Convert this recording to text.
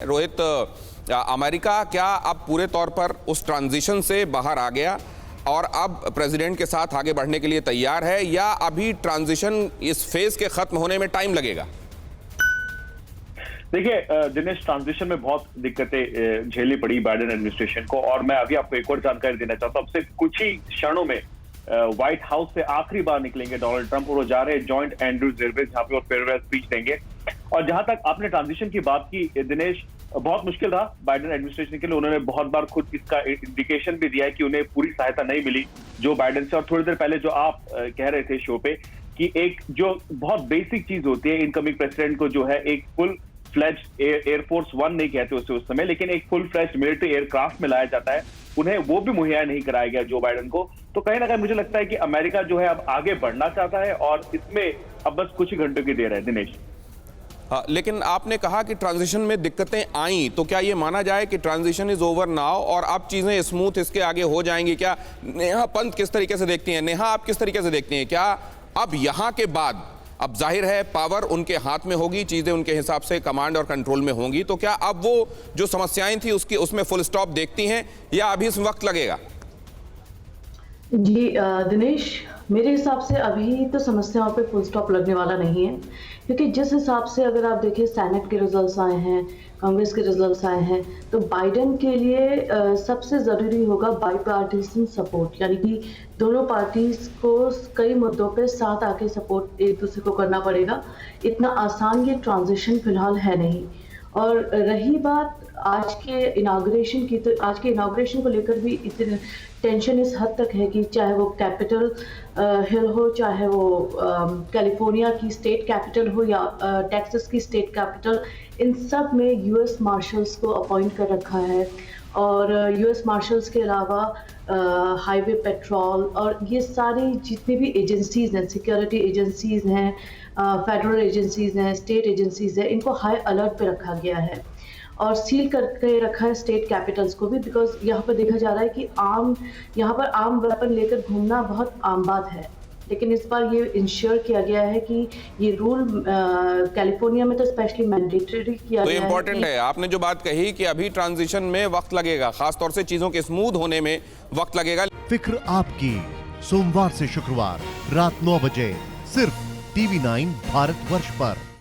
Rohit, America क्या अब पूरे तौर पर उस ट्रांजिशन से बाहर आ गया और अब प्रेसिडेंट के साथ आगे बढ़ने के लिए तैयार है, या अभी ट्रांजिशन इस फेज के खत्म होने में टाइम लगेगा? देखिए दिनेश, ट्रांजिशन में बहुत दिक्कतें झेलनी पड़ी बाइडेन एडमिनिस्ट्रेशन को। और मैं अभी आपको एक और जानकारी देना चाहता हूं। अब से कुछ ही क्षणों में व्हाइट हाउस से आखिरी बार निकलेंगे डोनाल्ड ट्रंप, और वो जा रहे हैं जॉइंट एंड्रूज एयरबेस, जहां पे वो फेयरवेल स्पीच देंगे। और जहां तक आपने ट्रांजिशन की बात की दिनेश, बहुत मुश्किल रहा बाइडेन एडमिनिस्ट्रेशन के लिए। उन्होंने बहुत बार खुद इसका इंडिकेशन भी दिया है कि उन्हें पूरी सहायता नहीं मिली जो बाइडेन से। और थोड़ी देर पहले जो आप कह रहे थे शो पे कि एक जो बहुत बेसिक चीज होती है इनकमिंग प्रेसिडेंट को, जो है एक फुल फ्लैज्ड एयरफोर्स वन नहीं कहते उसे उस समय, लेकिन एक फुल फ्लैज्ड मिलिट्री एयरक्राफ्ट में लाया जाता है, उन्हें वो भी मुहैया नहीं कराया गया जो बाइडेन को। तो कहीं ना कहीं मुझे लगता है कि अमेरिका जो है अब आगे बढ़ना चाहता है, और इसमें अब बस कुछ ही घंटों की देर है दिनेश। लेकिन आपने कहा कि ट्रांजिशन में दिक्कतें आई, तो क्या ये माना जाए कि ट्रांजिशन इज ओवर नाउ और अब चीजें स्मूथ इसके आगे हो जाएंगी? क्या नेहा पंत किस तरीके से देखती हैं? नेहा, आप किस तरीके से देखती हैं? क्या अब यहाँ के बाद, अब जाहिर है पावर उनके हाथ में होगी, चीजें उनके हिसाब से कमांड और कंट्रोल में होंगी, तो क्या अब वो जो समस्याएं थी उसमें फुल स्टॉप देखती हैं, या अभी इस वक्त लगेगा? जी दिनेश, मेरे हिसाब से अभी तो समस्याओं पे फुल स्टॉप लगने वाला नहीं है, क्योंकि जिस हिसाब से अगर आप देखिए सेनेट के रिजल्ट्स आए हैं, कांग्रेस के रिजल्ट्स आए हैं, तो बाइडेन के लिए सबसे ज़रूरी होगा बाईपार्टीसन सपोर्ट, यानी कि दोनों पार्टीज को कई मुद्दों पे साथ आके सपोर्ट एक दूसरे को करना पड़ेगा। इतना आसान ये ट्रांजिशन फिलहाल है नहीं। और रही बात आज के इनाग्रेशन की, तो आज के इनाग्रेशन को लेकर भी इतनी टेंशन इस हद तक है कि चाहे वो कैपिटल हिल हो, चाहे वो कैलिफोर्निया की स्टेट कैपिटल हो, या टेक्सास की स्टेट कैपिटल, इन सब में यूएस मार्शल्स को अपॉइंट कर रखा है। और यूएस मार्शल्स के अलावा हाईवे पेट्रोल और ये सारी जितनी भी एजेंसीज हैं, सिक्योरिटी एजेंसीज हैं, फेडरल एजेंसीज हैं, स्टेट एजेंसीज हैं, इनको हाई अलर्ट पे रखा गया है और सील करके रखा है स्टेट कैपिटल्स को भी, बिकॉज यहाँ पर देखा जा रहा है कि यहाँ पर आम वेपन लेकर घूमना बहुत आम बात है। लेकिन इस बार ये इंश्योर किया गया है कि ये रूल कैलिफोर्निया में तो स्पेशली मैंडेटरी किया गया है। तो इम्पोर्टेंट है आपने जो बात कही कि अभी ट्रांजिशन में वक्त लगेगा, खासतौर से चीजों के स्मूथ होने में वक्त लगेगा। फिक्र आपकी, सोमवार से शुक्रवार रात 9 बजे सिर्फ TV9 भारतवर्ष पर।